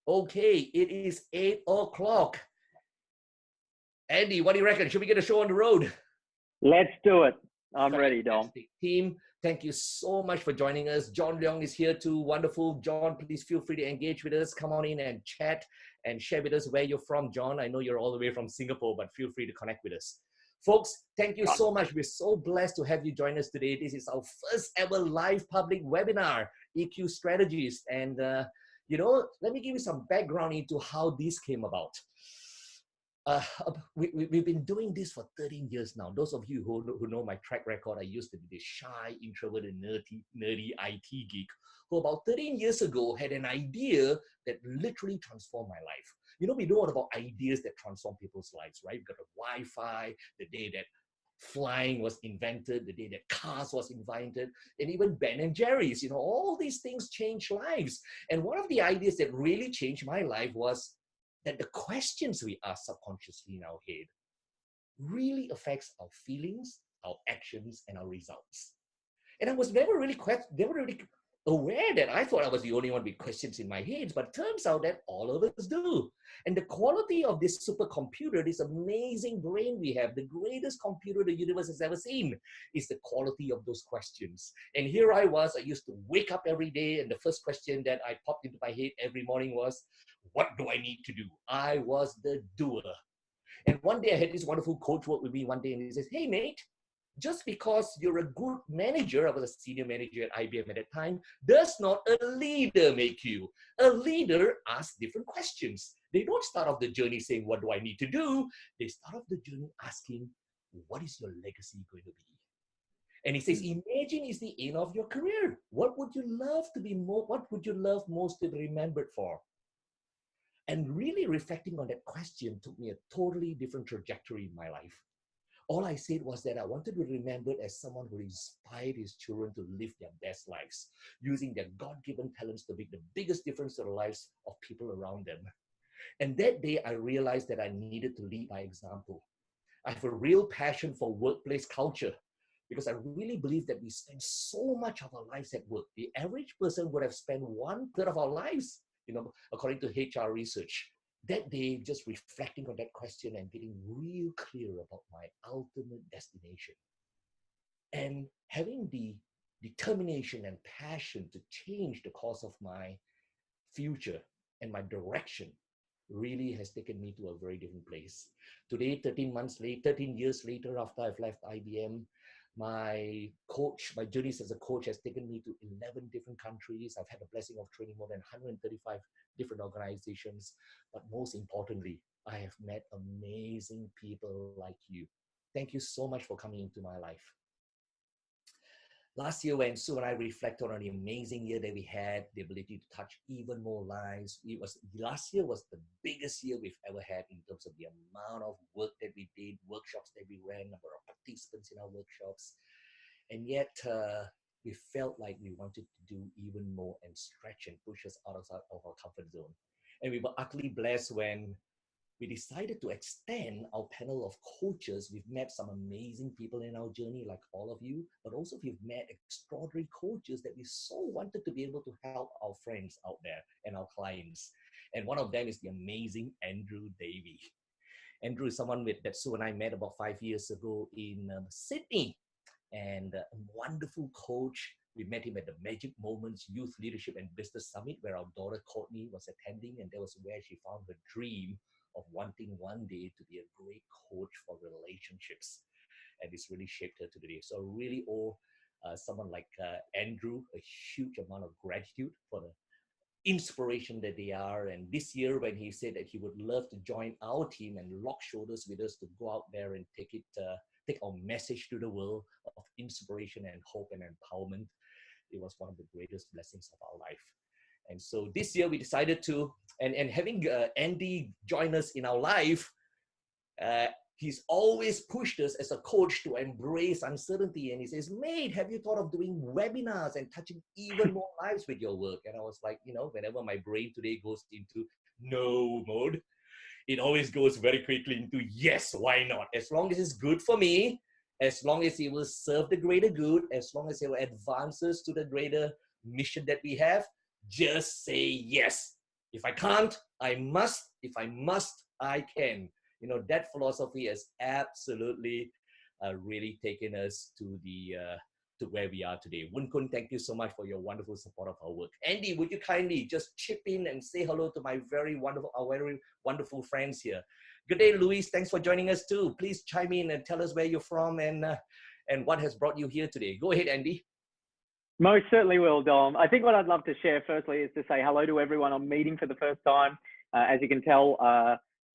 Okay, it is 8 o'clock. Andy, what do you reckon? Should we get a show on the road? Let's do it. I'm ready, Dom. Fantastic. Team, thank you so much for joining us. John Leong is here too. Wonderful. John, please feel free to engage with us. Come on in and chat and share with us where you're from, John. I know you're all the way from Singapore, but feel free to connect with us. Folks, thank you so much. We're so blessed to have you join us today. This is our first ever live public webinar, EQ Strategist. And, let me give you some background into how this came about. We've been doing this for 13 years now. Those of you who know my track record, I used to be this shy, introverted, nerdy IT geek who about 13 years ago had an idea that literally transformed my life. You know, we know about ideas that transform people's lives, right? We've got the Wi-Fi, the day that flying was invented, the day that cars was invented, and even Ben and Jerry's, all these things change lives. And one of the ideas that really changed my life was that the questions we ask subconsciously in our head really affects our feelings, our actions, and our results. And I was never really aware that I thought I was the only one with questions in my head, but it turns out that all of us do. And the quality of this supercomputer, this amazing brain we have, the greatest computer the universe has ever seen, is the quality of those questions. And here I used to wake up every day, and the first question that I popped into my head every morning was, what do I need to do? I was the doer. And one day I had this wonderful coach work with me one day, and he says, hey, mate, just because you're a good manager, I was a senior manager at IBM at that time, does not a leader make you. A leader asks different questions. They don't start off the journey saying, what do I need to do? They start off the journey asking, what is your legacy going to be? And he says, imagine it's the end of your career. What would you love to be more? What would you love most to be remembered for? And really reflecting on that question took me a totally different trajectory in my life. All I said was that I wanted to be remembered as someone who inspired his children to live their best lives, using their God-given talents to make the biggest difference to the lives of people around them. And that day, I realized that I needed to lead by example. I have a real passion for workplace culture because I really believe that we spend so much of our lives at work. The average person would have spent 1/3 of our lives, according to HR research. That day, just reflecting on that question and getting real clear about my ultimate destination. And having the determination and passion to change the course of my future and my direction really has taken me to a very different place. Today, 13 years later, after I've left IBM, my journey as a coach has taken me to 11 different countries. I've had the blessing of training more than 135 different organizations. But most importantly, I have met amazing people like you. Thank you so much for coming into my life. Last year, when Sue and I reflected on the amazing year that we had, the ability to touch even more lives, last year was the biggest year we've ever had in terms of the amount of work that we did, workshops that we ran, number of participants in our workshops. And yet, we felt like we wanted to do even more and stretch and push us out of our comfort zone. And we were utterly blessed when we decided to extend our panel of coaches. We've met some amazing people in our journey, like all of you, but also we've met extraordinary coaches that we so wanted to be able to help our friends out there and our clients. And one of them is the amazing Andrew Davey. Andrew is someone that Sue and I met about 5 years ago in Sydney, and a wonderful coach. We met him at the Magic Moments Youth Leadership and Business Summit, where our daughter Courtney was attending, and that was where she found her dream of wanting one day to be a great coach for relationships. And it's really shaped her to today. So I really owe someone like Andrew a huge amount of gratitude for the inspiration that they are. And this year, when he said that he would love to join our team and lock shoulders with us to go out there and take our message to the world of inspiration and hope and empowerment, it was one of the greatest blessings of our life. And so this year we decided to, and having Andy join us in our life, he's always pushed us as a coach to embrace uncertainty. And he says, mate, have you thought of doing webinars and touching even more lives with your work? And I was like, whenever my brain today goes into no mode, it always goes very quickly into yes, why not? As long as it's good for me, as long as it will serve the greater good, as long as it will advance us to the greater mission that we have, just say yes. If I can't, I must. If I must, I can. You know, that philosophy has absolutely really taken us to the to where we are today. Woon Kun, thank you so much for your wonderful support of our work. Andy, would you kindly just chip in and say hello to my very wonderful friends here. Good day, Luis. Thanks for joining us too. Please chime in and tell us where you're from and what has brought you here today. Go ahead, Andy. Most certainly will, Dom. I think what I'd love to share firstly is to say hello to everyone I'm meeting for the first time. As you can tell,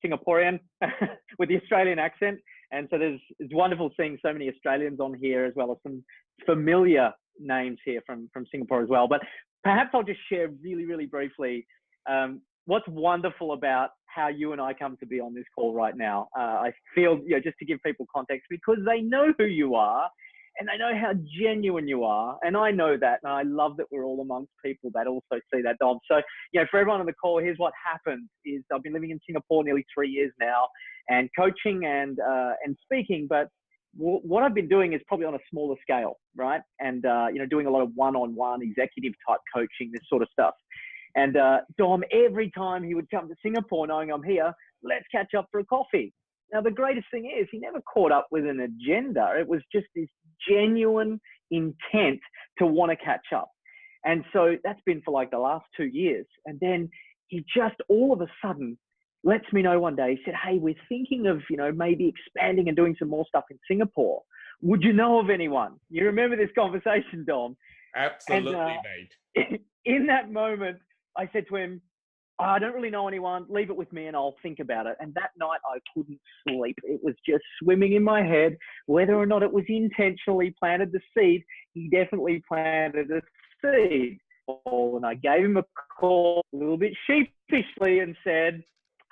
Singaporean with the Australian accent. And so it's wonderful seeing so many Australians on here, as well as some familiar names here from Singapore as well. But perhaps I'll just share really, really briefly what's wonderful about how you and I come to be on this call right now. I feel, just to give people context, because they know who you are and they know how genuine you are. And I know that, and I love that we're all amongst people that also see that, Dom. So, for everyone on the call, here's what happened is I've been living in Singapore nearly 3 years now and coaching and speaking, but what I've been doing is probably on a smaller scale, right? And, doing a lot of one-on-one executive type coaching, this sort of stuff. And Dom, every time he would come to Singapore knowing I'm here, let's catch up for a coffee. Now, the greatest thing is he never caught up with an agenda. It was just this genuine intent to want to catch up. And so that's been for like the last 2 years. And then he just all of a sudden lets me know one day, he said, hey, we're thinking of, maybe expanding and doing some more stuff in Singapore. Would you know of anyone? You remember this conversation, Dom? Absolutely, mate. In that moment, I said to him, I don't really know anyone. Leave it with me and I'll think about it. And that night I couldn't sleep. It was just swimming in my head. Whether or not it was intentionally planted the seed, he definitely planted a seed. And I gave him a call a little bit sheepishly and said,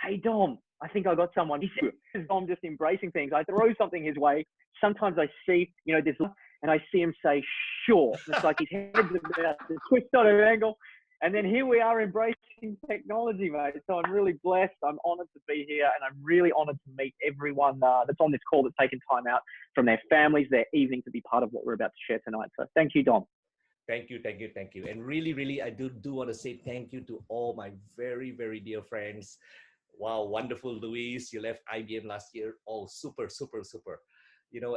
hey, Dom, I think I got someone. He said, Dom, just embracing things. I throw something his way. Sometimes I see, this, and I see him say, sure. It's like his head's about to twist on an angle. And then here we are embracing technology, mate. So I'm really blessed. I'm honored to be here, and I'm really honored to meet everyone that's on this call that's taken time out from their families, their evening to be part of what we're about to share tonight. So thank you, Dom. Thank you. And really, I do want to say thank you to all my very, very dear friends. Wow, wonderful, Luis. You left IBM last year. Oh, super.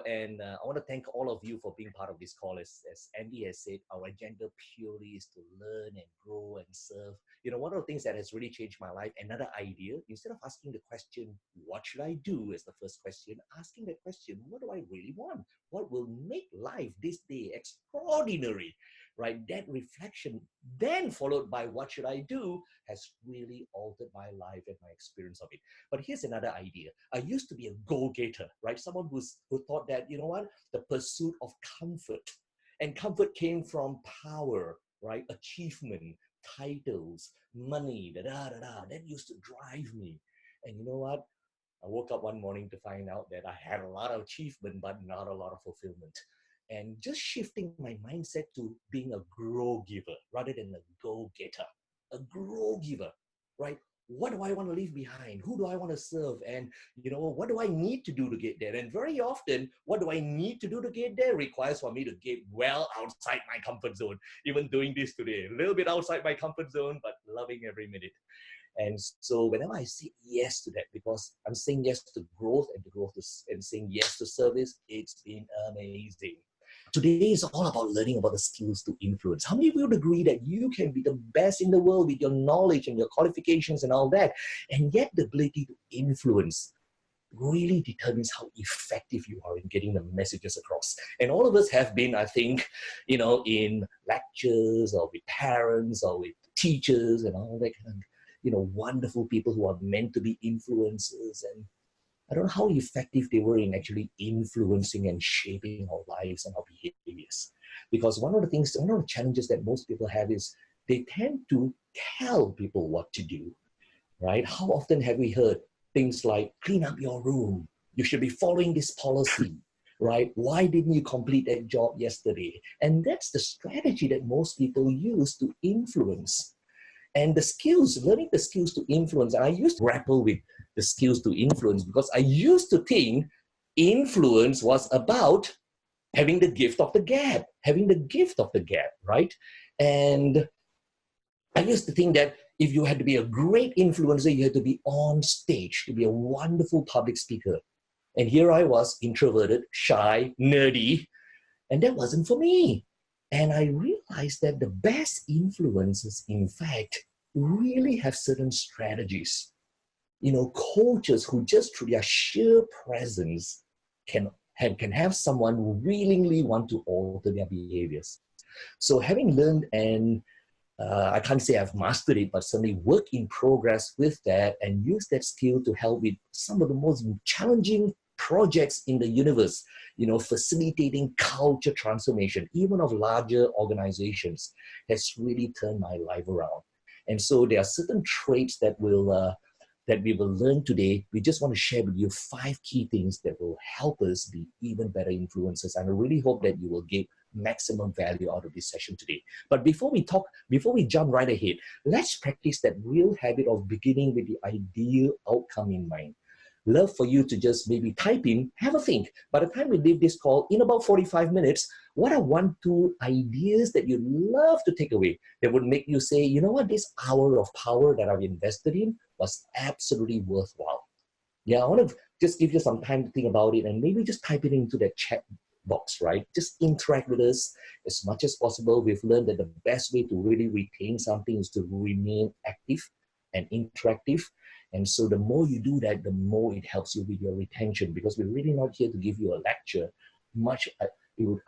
And I want to thank all of you for being part of this call. As Andy has said, our agenda purely is to learn and grow and serve. One of the things that has really changed my life, another idea, instead of asking the question, what should I do as the first question, asking the question, what do I really want? What will make life this day extraordinary? Right? That reflection, then followed by what should I do, has really altered my life and my experience of it. But here's another idea. I used to be a go-getter, right? Someone who thought that, the pursuit of comfort. And comfort came from power, right? Achievement, titles, money, that used to drive me. And you know what? I woke up one morning to find out that I had a lot of achievement, but not a lot of fulfillment. And just shifting my mindset to being a grow giver rather than a go-getter. A grow giver, right? What do I want to leave behind? Who do I want to serve? And, what do I need to do to get there? And very often, what do I need to do to get there requires for me to get well outside my comfort zone. Even doing this today, a little bit outside my comfort zone, but loving every minute. And so whenever I say yes to that, because I'm saying yes to growth and saying yes to service, it's been amazing. Today is all about learning about the skills to influence. How many of you would agree that you can be the best in the world with your knowledge and your qualifications and all that, and yet the ability to influence really determines how effective you are in getting the messages across. And all of us have been, I think, in lectures or with parents or with teachers and all that kind of, wonderful people who are meant to be influencers, and I don't know how effective they were in actually influencing and shaping our lives and our behaviors. Because one of the challenges that most people have is they tend to tell people what to do, right? How often have we heard things like, clean up your room, you should be following this policy, right? Why didn't you complete that job yesterday? And that's the strategy that most people use to influence. And the skills, learning the skills to influence, and I used to grapple with the skills to influence because I used to think influence was about having the gift of the gab, right? And I used to think that If you had to be a great influencer, you had to be on stage, to be a wonderful public speaker. And here I was, introverted, shy, nerdy, and that wasn't for me. And I realized that the best influencers, in fact, really have certain strategies. You know, coaches who just through their sheer presence can have someone willingly want to alter their behaviors. So having learned and I can't say I've mastered it, but certainly work in progress with that and use that skill to help with some of the most challenging projects in the universe, you know, facilitating culture transformation, even of larger organizations, has really turned my life around. And so there are certain traits that we will learn today. We just want to share with you 5 key things that will help us be even better influencers. And I really hope that you will get maximum value out of this session today. But before we jump right ahead, let's practice that real habit of beginning with the ideal outcome in mind. Love for you to just maybe type in, have a think. By the time we leave this call, in about 45 minutes, what are 1, 2 ideas that you'd love to take away that would make you say, you know what, this hour of power that I've invested in was absolutely worthwhile. Yeah, I want to just give you some time to think about it and maybe just type it into that chat box, right? Just interact with us as much as possible. We've learned that the best way to really retain something is to remain active and interactive. And so the more you do that, the more it helps you with your retention, because we're really not here to give you a lecture. It would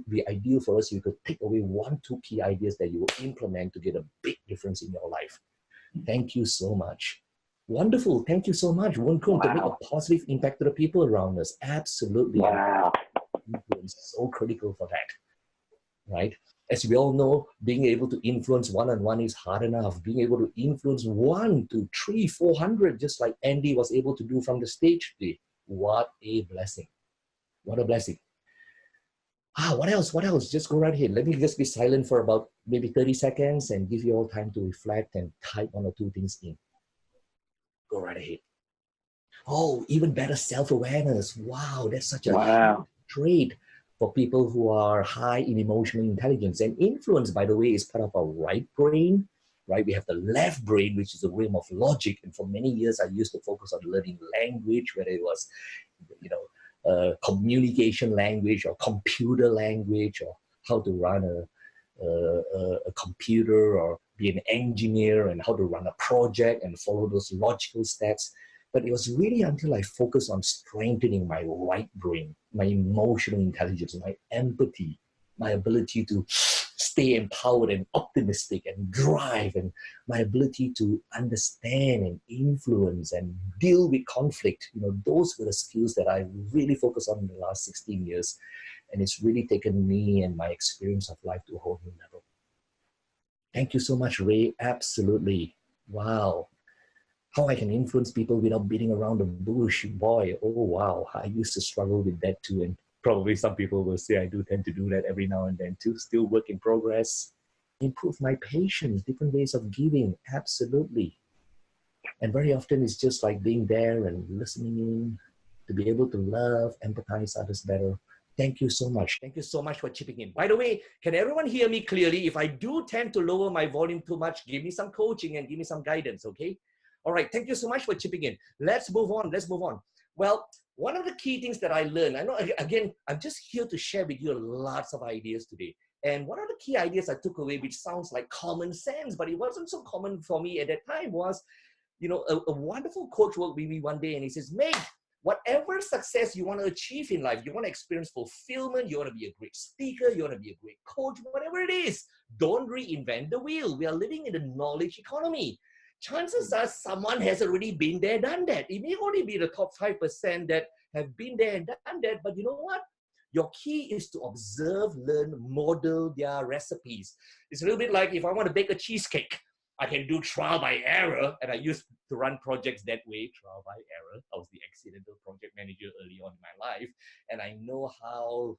be ideal for us if you could take away 1, 2 key ideas that you will implement to get a big difference in your life. Thank you so much. Wonderful. Thank you so much, Woon Koon, to make a positive impact to the people around us. Absolutely. Wow. Influence is so critical for that, right? As we all know, being able to influence one-on-one is hard enough. Being able to influence 1 to 3, 400, just like Andy was able to do from the stage today. What a blessing. What a blessing. What else? What else? Just go right ahead. Let me just be silent for about maybe 30 seconds and give you all time to reflect and type 1 or 2 things in. Go right ahead. Oh, even better, self-awareness. Wow, that's such a trait for people who are high in emotional intelligence. And influence, by the way, is part of our right brain, right? We have the left brain, which is the realm of logic. And for many years, I used to focus on learning language, whether it was, you know, communication language or computer language, or how to run a computer, or be an engineer, and how to run a project and follow those logical steps. But it was really until I focused on strengthening my right brain, my emotional intelligence, my empathy, my ability to stay empowered and optimistic and drive, and my ability to understand and influence and deal with conflict. You know, those were the skills that I really focused on in the last 16 years. And it's really taken me and my experience of life to a whole new level. Thank you so much, Ray. Absolutely. Wow. How I can influence people without beating around the bush. Boy, oh wow, I used to struggle with that too. And probably some people will say I do tend to do that every now and then too. Still work in progress. Improve my patience, different ways of giving, absolutely. And very often it's just like being there and listening in, to be able to love, empathize others better. Thank you so much. Thank you so much for chipping in. By the way, can everyone hear me clearly? If I do tend to lower my volume too much, give me some coaching and give me some guidance, okay? All right, thank you so much for chipping in. Let's move on, let's move on. Well, one of the key things that I learned, I know, again, I'm just here to share with you lots of ideas today. And one of the key ideas I took away, which sounds like common sense, but it wasn't so common for me at that time, was, you know, a wonderful coach worked with me one day and he says, mate, whatever success you want to achieve in life, you want to experience fulfillment, you want to be a great speaker, you want to be a great coach, whatever it is, don't reinvent the wheel. We are living in a knowledge economy. Chances are someone has already been there, done that. It may only be the top 5% that have been there and done that, but you know what? Your key is to observe, learn, model their recipes. It's a little bit like if I want to bake a cheesecake, I can do trial by error, and I used to run projects that way, trial by error. I was the accidental project manager early on in my life, and I know how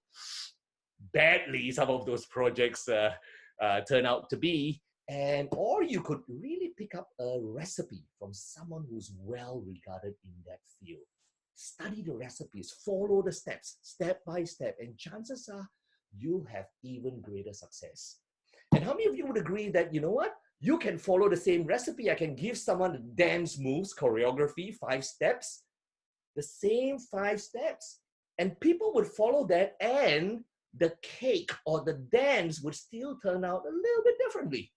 badly some of those projects turn out to be. And or you could really pick up a recipe from someone who's well regarded in that field. Study the recipes, follow the steps, step by step, and chances are you'll have even greater success. And how many of you would agree that, you know what, You can follow the same recipe. I can give someone the dance moves, choreography, 5 steps, the same 5 steps. And people would follow that, and the cake or the dance would still turn out a little bit differently.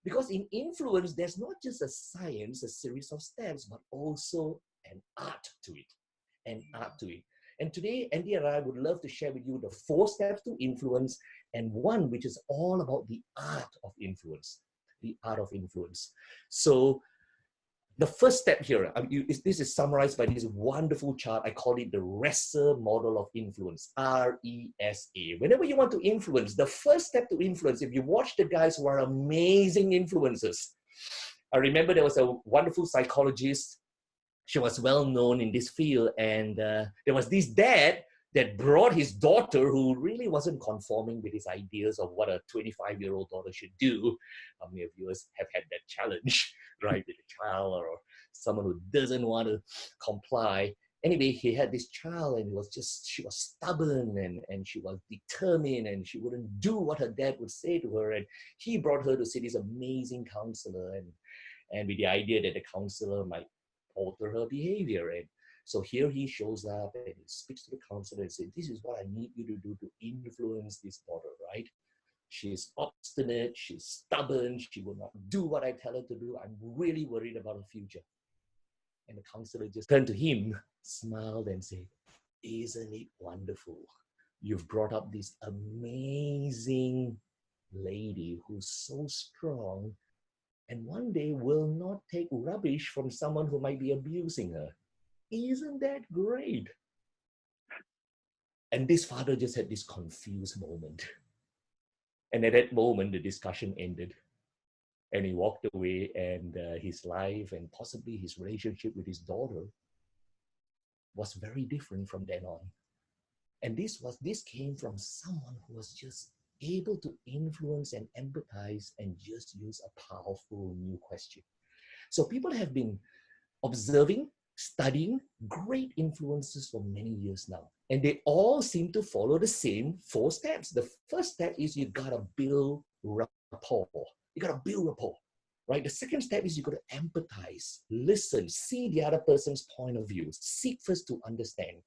Because in influence, there's not just a science, a series of steps, but also an art to it. An art to it. And today, Andy and I would love to share with you the 4 steps to influence, and one which is all about the art of influence. The art of influence. So the first step here, this is summarized by this wonderful chart. I call it the RESA model of influence, R-E-S-A. Whenever you want to influence, the first step to influence, if you watch the guys who are amazing influencers, I remember there was a wonderful psychologist. She was well known in this field, and there was this dad that brought his daughter, who really wasn't conforming with his ideas of what a 25-year-old daughter should do. How many of you have had that challenge, right, with a child or someone who doesn't want to comply? Anyway, he had this child, and she was stubborn, and she was determined, and she wouldn't do what her dad would say to her. And he brought her to see this amazing counselor, and with the idea that the counselor might alter her behavior. And so here he shows up and he speaks to the counselor and says, this is what I need you to do to influence this daughter, right? She's obstinate, she's stubborn, she will not do what I tell her to do. I'm really worried about her future. And the counselor just turned to him, smiled and said, isn't it wonderful? You've brought up this amazing lady who's so strong, and one day will not take rubbish from someone who might be abusing her. Isn't that great? And this father just had this confused moment. And at that moment, the discussion ended. And he walked away, and his life and possibly his relationship with his daughter was very different from then on. And this came from someone who was just able to influence and empathize and just use a powerful new question. So people have been observing, studying great influences for many years now. And they all seem to follow the same 4 steps. The first step is you gotta build rapport. You gotta build rapport, right? The second step is you gotta empathize, listen, see the other person's point of view, seek first to understand.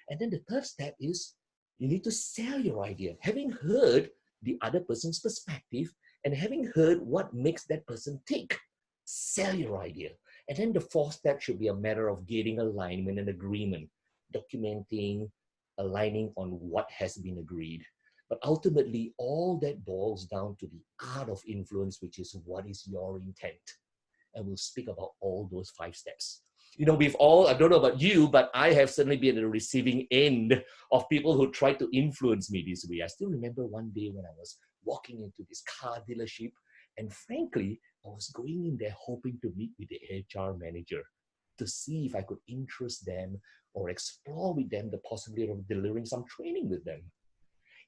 And then the third step is you need to sell your idea. Having heard the other person's perspective and having heard what makes that person tick, sell your idea. And then the 4th step should be a matter of getting alignment and agreement, documenting, aligning on what has been agreed. But ultimately, all that boils down to the art of influence, which is what is your intent. And we'll speak about all those 5 steps. You know, we've all, I don't know about you, but I have certainly been at the receiving end of people who tried to influence me this way. I still remember one day when I was walking into this car dealership, and frankly, I was going in there hoping to meet with the HR manager to see if I could interest them or explore with them the possibility of delivering some training with them.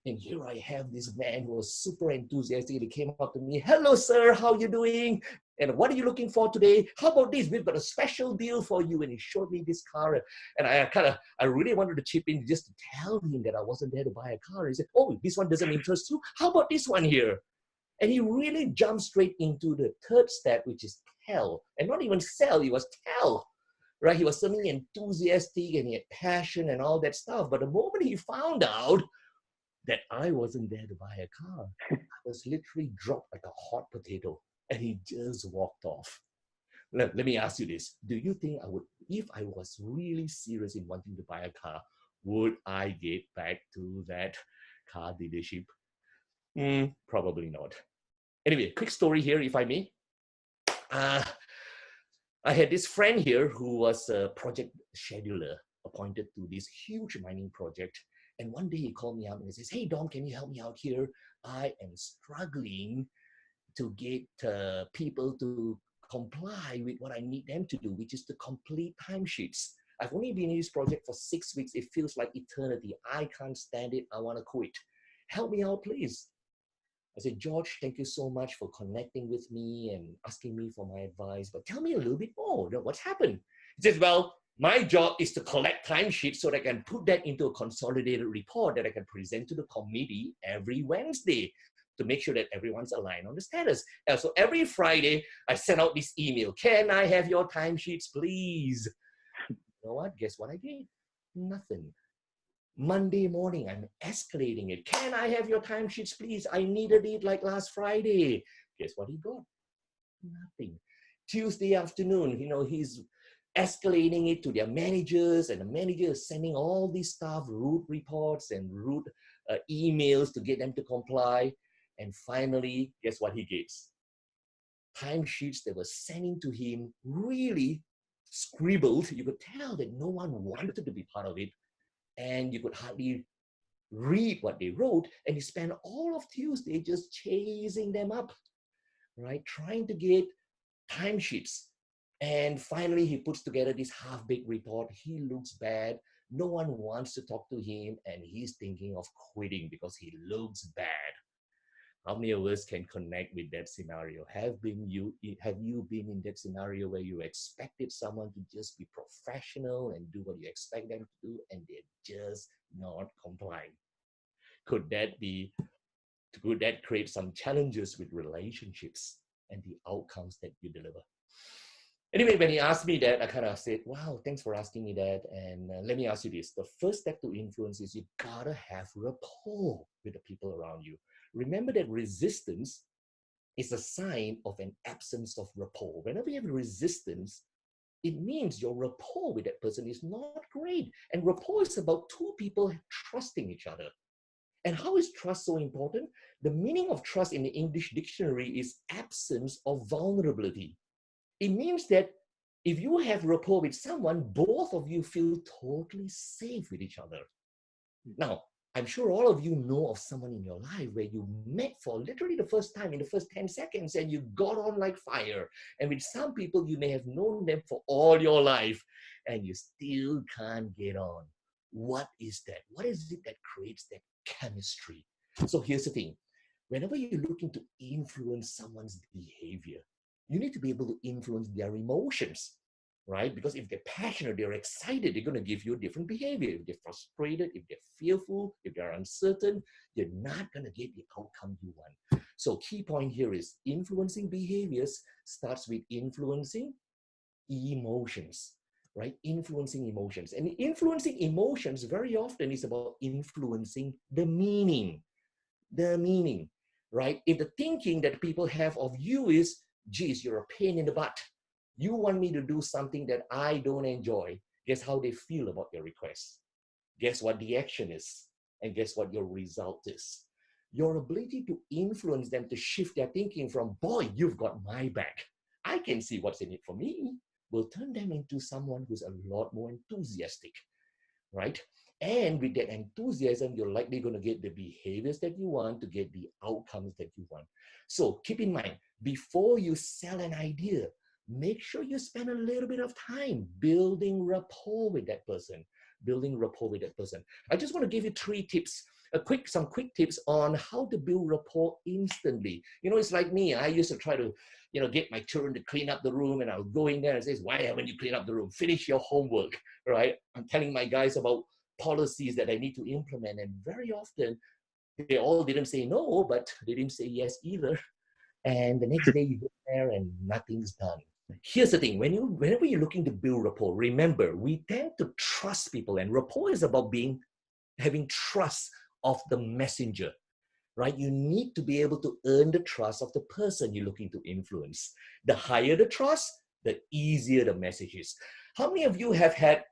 And here I have this man who was super enthusiastic. He came up to me, hello, sir, how are you doing? And what are you looking for today? How about this? We've got a special deal for you. And he showed me this car. And I really wanted to chip in just to tell him that I wasn't there to buy a car. He said, oh, this one doesn't interest you? How about this one here? And he really jumped straight into the 3rd step, which is tell. And not even sell, it was tell. Right? He was suddenly enthusiastic and he had passion and all that stuff. But the moment he found out that I wasn't there to buy a car, I was literally dropped like a hot potato. And he just walked off. Let me ask you this. Do you think I would, if I was really serious in wanting to buy a car, would I get back to that car dealership? Probably not. Anyway, quick story here, if I may. I had this friend here who was a project scheduler appointed to this huge mining project. And one day he called me up and he says, hey, Dom, can you help me out here? I am struggling to get people to comply with what I need them to do, which is to complete timesheets. I've only been in this project for 6 weeks. It feels like eternity. I can't stand it. I want to quit. Help me out, please. I said, George, thank you so much for connecting with me and asking me for my advice, but tell me a little bit more. What's happened? He says, well, my job is to collect timesheets so that I can put that into a consolidated report that I can present to the committee every Wednesday. to make sure that everyone's aligned on the status. And so every Friday, I send out this email. Can I have your timesheets, please? You know what? Guess what I did? Nothing. Monday morning, I'm escalating it. Can I have your timesheets, please? I needed it like last Friday. Guess what he got? Nothing. Tuesday afternoon, he's escalating it to their managers, and the manager is sending all these staff rude reports and rude emails to get them to comply. And finally, guess what he gets? Timesheets that were sending to him really scribbled. You could tell that no one wanted to be part of it. And you could hardly read what they wrote. And he spent all of Tuesday just chasing them up, right? Trying to get timesheets. And finally, he puts together this half-baked report. He looks bad. No one wants to talk to him, and he's thinking of quitting because he looks bad. How many of us can connect with that scenario? Have you been in that scenario where you expected someone to just be professional and do what you expect them to do, and they're just not complying? Could that create some challenges with relationships and the outcomes that you deliver? Anyway, when he asked me that, I kind of said, wow, thanks for asking me that. And let me ask you this. The first step to influence is you gotta have rapport with the people around you. Remember that resistance is a sign of an absence of rapport. Whenever you have resistance, it means your rapport with that person is not great. And rapport is about two people trusting each other. And how is trust so important? The meaning of trust in the English dictionary is absence of vulnerability. It means that if you have rapport with someone, both of you feel totally safe with each other. Now, I'm sure all of you know of someone in your life where you met for literally the first time in the first 10 seconds and you got on like fire. And with some people, you may have known them for all your life and you still can't get on. What is that? What is it that creates that chemistry? So here's the thing. Whenever you're looking to influence someone's behavior, you need to be able to influence their emotions, right? Because if they're passionate, they're excited, they're going to give you a different behavior. If they're frustrated, if they're fearful, if they're uncertain, you're not going to get the outcome you want. So key point here is influencing behaviors starts with influencing emotions, right? Influencing emotions. And influencing emotions very often is about influencing the meaning, right? If the thinking that people have of you is, geez, you're a pain in the butt. You want me to do something that I don't enjoy. Guess how they feel about your request? Guess what the action is? And guess what your result is? Your ability to influence them to shift their thinking from, boy, you've got my back, I can see what's in it for me, will turn them into someone who's a lot more enthusiastic, right? And with that enthusiasm, you're likely going to get the behaviors that you want to get the outcomes that you want. So keep in mind, before you sell an idea, make sure you spend a little bit of time building rapport with that person. I just want to give you 3 tips, some quick tips on how to build rapport instantly. It's like me. I used to try to, get my children to clean up the room, and I'll go in there and say, why haven't you cleaned up the room? Finish your homework, right? I'm telling my guys about policies that I need to implement, and very often they all didn't say no, but they didn't say yes either. And the next day you go there and nothing's done. Here's the thing, whenever you're looking to build rapport, remember, we tend to trust people, and rapport is about having trust of the messenger, right? You need to be able to earn the trust of the person you're looking to influence. The higher the trust, the easier the message is. How many of you have had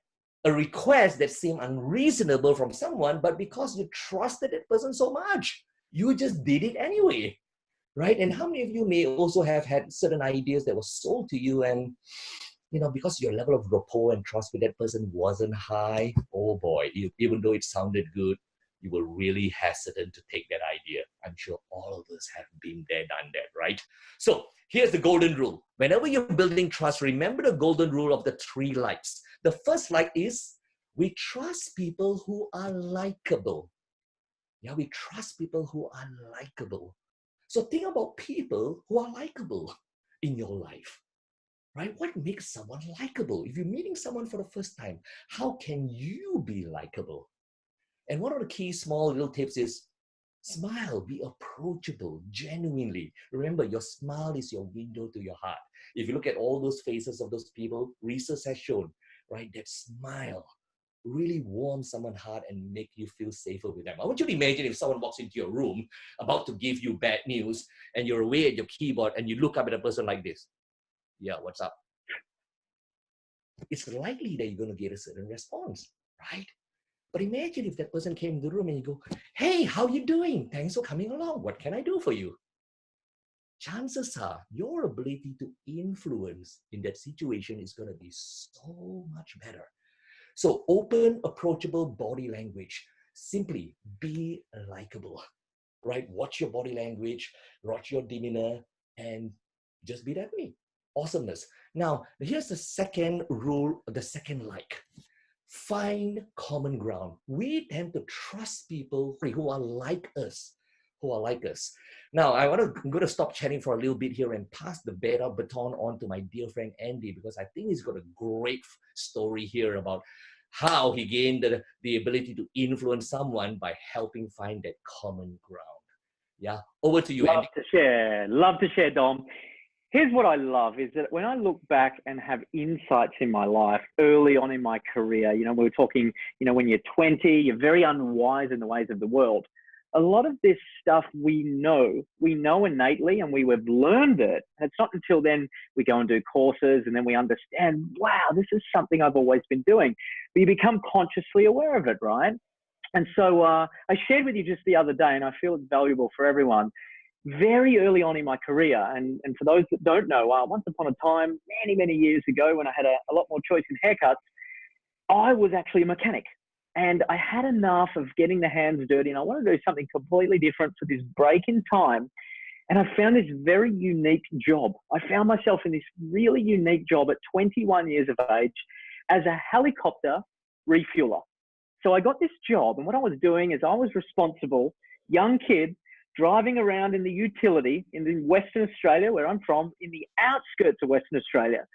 a request that seemed unreasonable from someone, but because you trusted that person so much, you just did it anyway, right? And how many of you may also have had certain ideas that were sold to you, and because your level of rapport and trust with that person wasn't high, oh boy, even though it sounded good, you were really hesitant to take that idea. I'm sure all of us have been there, done that, right? So here's the golden rule. Whenever you're building trust, remember the golden rule of the 3 likes. The first like is, we trust people who are likable. Yeah, we trust people who are likable. So think about people who are likable in your life, right? What makes someone likable? If you're meeting someone for the first time, how can you be likable? And one of the key small little tips is, Smile, be approachable, genuinely. Remember, your smile is your window to your heart. If you look at all those faces of those people, research has shown, right, that smile really warm someone's heart and make you feel safer with them. I want you to imagine if someone walks into your room about to give you bad news and you're away at your keyboard and you look up at a person like this. Yeah, what's up? It's likely that you're going to get a certain response, right? But imagine if that person came in the room and you go, hey, how you doing? Thanks for coming along. What can I do for you? Chances are your ability to influence in that situation is going to be so much better. So open, approachable body language. Simply be likable, right? Watch your body language, watch your demeanor, and just be that way. Awesomeness. Now, here's the second rule, the second like. Find common ground. We tend to trust people who are like us, Now, I'm going to stop chatting for a little bit here and pass the baton on to my dear friend Andy, because I think he's got a great story here about how he gained the ability to influence someone by helping find that common ground. Yeah, over to you, Andy. Love to share, Dom. Here's what I love is that when I look back and have insights in my life early on in my career, we were talking, when you're 20, you're very unwise in the ways of the world. A lot of this stuff we know innately, and we've learned it. And it's not until then we go and do courses and then we understand, wow, this is something I've always been doing. But you become consciously aware of it, right? And so I shared with you just the other day, and I feel it's valuable for everyone. Very early on in my career, and for those that don't know, once upon a time, many, many years ago, when I had a lot more choice in haircuts, I was actually a mechanic. And I had enough of getting the hands dirty, and I wanted to do something completely different for this break in time. And I found this very unique job. I found myself in this really unique job at 21 years of age as a helicopter refueler. So I got this job, and what I was doing is I was responsible, young kid, driving around in the utility in Western Australia, where I'm from, in the outskirts of Western Australia.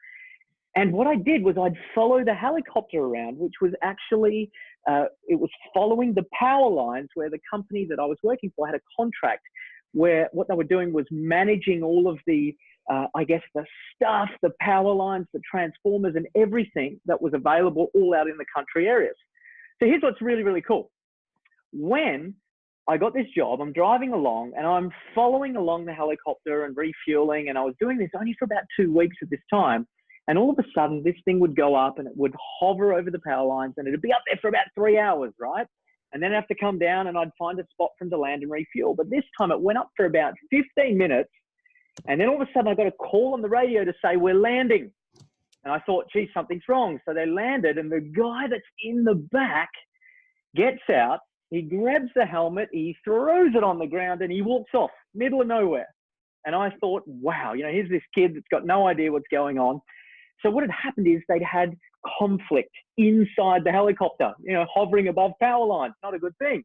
And what I did was I'd follow the helicopter around, which was actually, it was following the power lines where the company that I was working for had a contract where what they were doing was managing all of the, the stuff, the power lines, the transformers and everything that was available all out in the country areas. So here's what's really, really cool. When I got this job, I'm driving along and I'm following along the helicopter and refueling, and I was doing this only for about 2 weeks at this time. And all of a sudden, this thing would go up and it would hover over the power lines and it'd be up there for about 3 hours, right? And then I'd have to come down and I'd find a spot for them to land and refuel. But this time it went up for about 15 minutes. And then all of a sudden I got a call on the radio to say, we're landing. And I thought, gee, something's wrong. So they landed, and the guy that's in the back gets out, he grabs the helmet, he throws it on the ground, and he walks off, middle of nowhere. And I thought, wow, here's this kid that's got no idea what's going on. So what had happened is they'd had conflict inside the helicopter, hovering above power lines, not a good thing.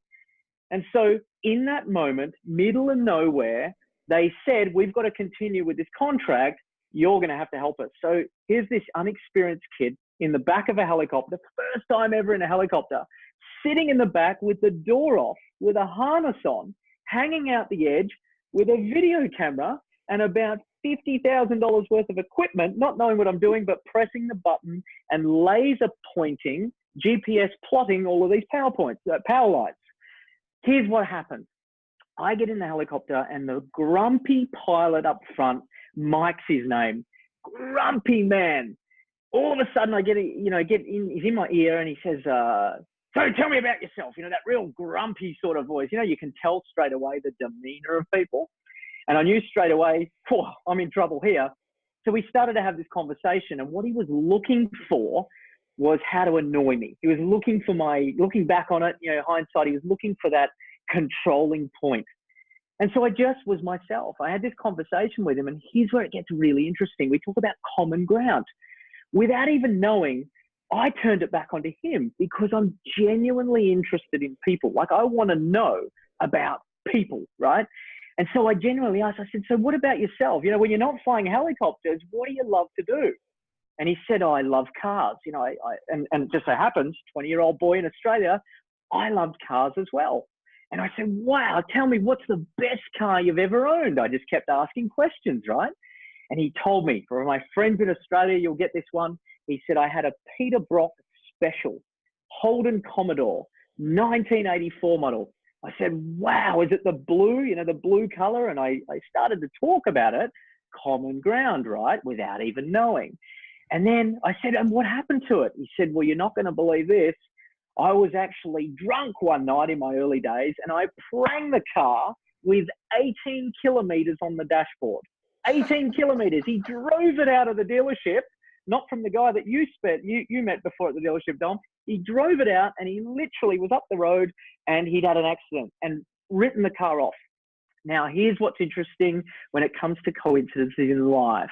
And so in that moment, middle of nowhere, they said, we've got to continue with this contract. You're going to have to help us. So here's this unexperienced kid in the back of a helicopter, first time ever in a helicopter, sitting in the back with the door off, with a harness on, hanging out the edge with a video camera and about $50,000 worth of equipment, not knowing what I'm doing, but pressing the button and laser pointing, GPS plotting all of these power lines. Here's what happens. I get in the helicopter and the grumpy pilot up front, Mike's his name, grumpy man. All of a sudden I he's in my ear and he says, so tell me about yourself, that real grumpy sort of voice. You can tell straight away the demeanor of people. And I knew straight away, I'm in trouble here. So we started to have this conversation, and what he was looking for was how to annoy me. He was looking back on it, hindsight, he was looking for that controlling point. And so I just was myself. I had this conversation with him, and here's where it gets really interesting. We talk about common ground. Without even knowing, I turned it back onto him because I'm genuinely interested in people. Like, I want to know about people, right? And so I genuinely asked, I said, so what about yourself? When you're not flying helicopters, what do you love to do? And he said, I love cars. And it just so happens, 20-year-old boy in Australia, I loved cars as well. And I said, wow, tell me, what's the best car you've ever owned? I just kept asking questions, right? And he told me, for my friends in Australia, you'll get this one. He said, I had a Peter Brock Special, Holden Commodore, 1984 model. I said, wow, is it the blue, you know, the blue color? And I started to talk about it, common ground, right? Without even knowing. And then I said, and what happened to it? He said, well, you're not going to believe this. I was actually drunk one night in my early days and I pranged the car with 18 kilometers on the dashboard. 18 kilometers. He drove it out of the dealership, not from the guy that you met before at the dealership, Dom. He drove it out and he literally was up the road and he'd had an accident and written the car off. Now, here's what's interesting when it comes to coincidences in life.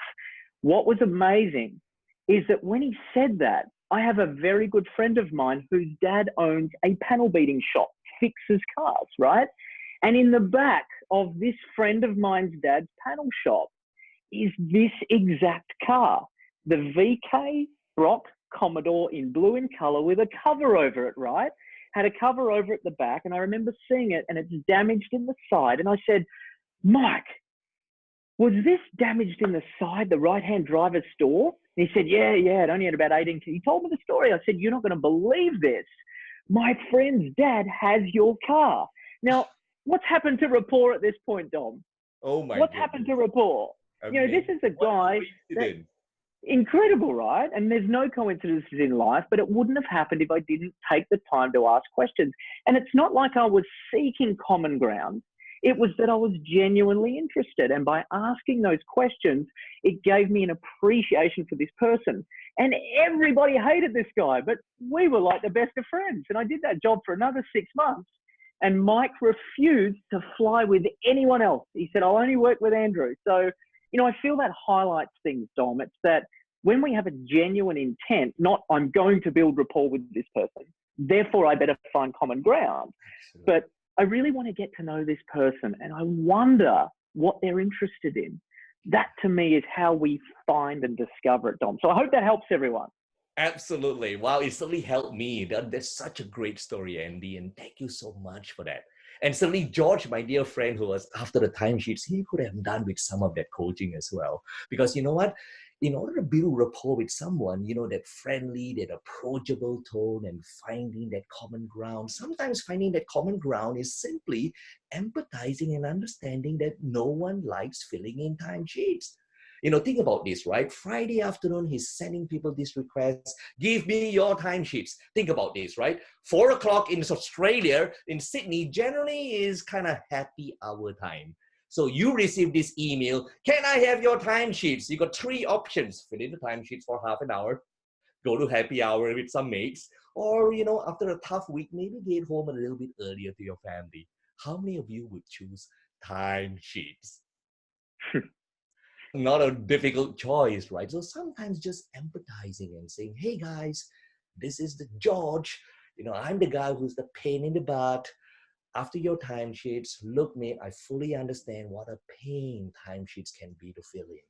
What was amazing is that when he said that, I have a very good friend of mine whose dad owns a panel beating shop, fixes cars, right? And in the back of this friend of mine's dad's panel shop is this exact car, the VK Brock Commodore in blue in color with a cover over it, right? Had a cover over at the back, and I remember seeing it, and it's damaged in the side. And I said, Mike, was this damaged in the side, the right-hand driver's door? And he said, yeah, it only had about 18. He told me the story. I said, you're not going to believe this. My friend's dad has your car. Now, what's happened to rapport at this point, Dom? Oh my What's goodness. happened to rapport? You know, this is a guy that, incredible, right? And there's no coincidences in life, but it wouldn't have happened if I didn't take the time to ask questions. And it's not like I was seeking common ground. It was that I was genuinely interested. And by asking those questions, it gave me an appreciation for this person. And everybody hated this guy, but we were like the best of friends. And I did that job for another 6 months. And Mike refused to fly with anyone else. He said, I'll only work with Andrew. So, you know, I feel that highlights things, Dom. It's that when we have a genuine intent, not I'm going to build rapport with this person, therefore I better find common ground. Absolutely. But I really want to get to know this person and I wonder what they're interested in. That to me is how we find and discover it, Dom. So I hope that helps everyone. Absolutely. Wow, it certainly helped me. That's such a great story, Andy, and thank you so much for that. And certainly George, my dear friend who was after the timesheets, he could have done with some of that coaching as well. Because you know what? In order to build rapport with someone, you know, that friendly, that approachable tone and finding that common ground, sometimes finding that common ground is simply empathizing and understanding that no one likes filling in timesheets. You know, think about this, right? Friday afternoon, he's sending people these requests. Give me your timesheets. Think about this, right? 4 o'clock in Australia, in Sydney, generally is kind of happy hour time. So you receive this email, can I have your timesheets? You got 3 options. Fill in the timesheets for half an hour, go to happy hour with some mates, or, you know, after a tough week, maybe get home a little bit earlier to your family. How many of you would choose timesheets? Not a difficult choice, right? So sometimes just empathizing and saying, hey guys, this is the George. You know, I'm the guy who's the pain in the butt. After your timesheets, look, mate, I fully understand what a pain timesheets can be to fill in.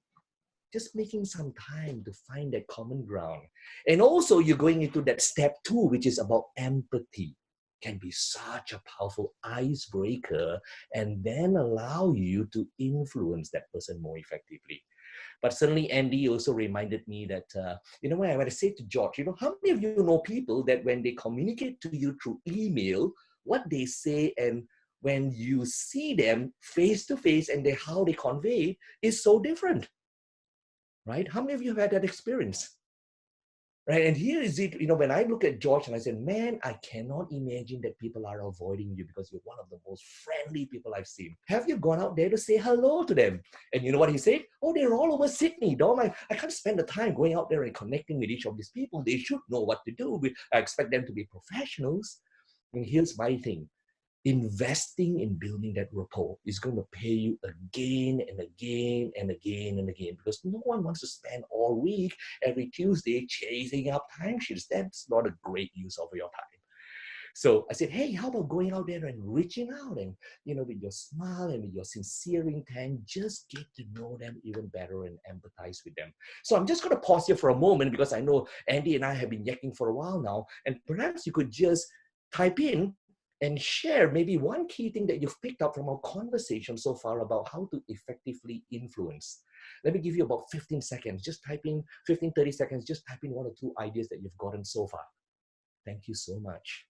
Just making some time to find that common ground. And also you're going into that step 2, which is about empathy. Can be such a powerful icebreaker and then allow you to influence that person more effectively. But certainly Andy also reminded me that, you know, when I say to George, you know, how many of you know people that when they communicate to you through email, what they say and when you see them face to face and how they convey is so different, right? How many of you have had that experience? Right, and here is it, you know, when I look at George and I said, man, I cannot imagine that people are avoiding you because you're one of the most friendly people I've seen. Have you gone out there to say hello to them? And you know what he said? Oh, they're all over Sydney, Dom. I can't spend the time going out there and connecting with each of these people. They should know what to do. I expect them to be professionals. And here's my thing. Investing in building that rapport is going to pay you again and again and again and again, because no one wants to spend all week, every Tuesday, chasing up timesheets. That's not a great use of your time. So I said, hey, how about going out there and reaching out and, you know, with your smile and with your sincere intent, just get to know them even better and empathize with them. So I'm just going to pause here for a moment because I know Andy and I have been yakking for a while now, and perhaps you could just type in and share maybe one key thing that you've picked up from our conversation so far about how to effectively influence. Let me give you about 15 seconds. Just type in 15, 30 seconds. Just type in 1 or 2 ideas that you've gotten so far. Thank you so much.